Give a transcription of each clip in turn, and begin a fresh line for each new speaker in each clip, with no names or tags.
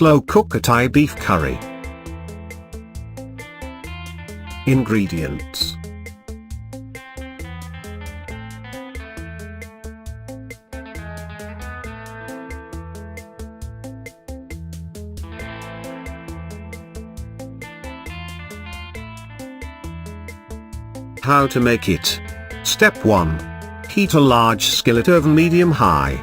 slow cook a Thai beef curry. Ingredients: how to make it. Step 1. Heat a large skillet over medium-high.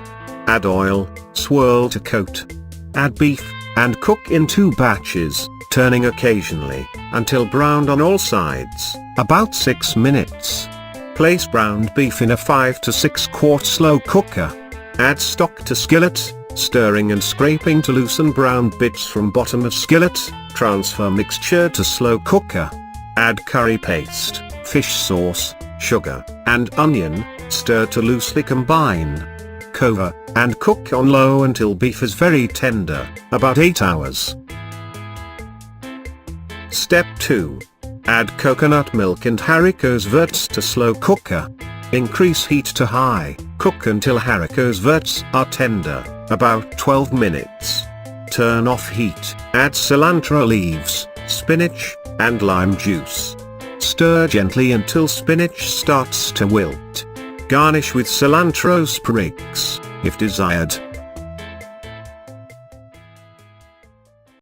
Add oil, swirl to coat. Add beef, and cook in 2 batches, turning occasionally, until browned on all sides, about 6 minutes. Place browned beef in a 5 to 6 quart slow cooker. Add stock to skillet, stirring and scraping to loosen browned bits from bottom of skillet. Transfer mixture to slow cooker. Add curry paste, fish sauce, sugar, and onion, stir to loosely combine. Cover, and cook on low until beef is very tender, about 8 hours. Step 2. Add coconut milk and haricots verts to slow cooker. Increase heat to high, cook until haricots verts are tender, about 12 minutes. Turn off heat, add cilantro leaves, spinach, and lime juice. Stir gently until spinach starts to wilt. Garnish with cilantro sprigs, if desired.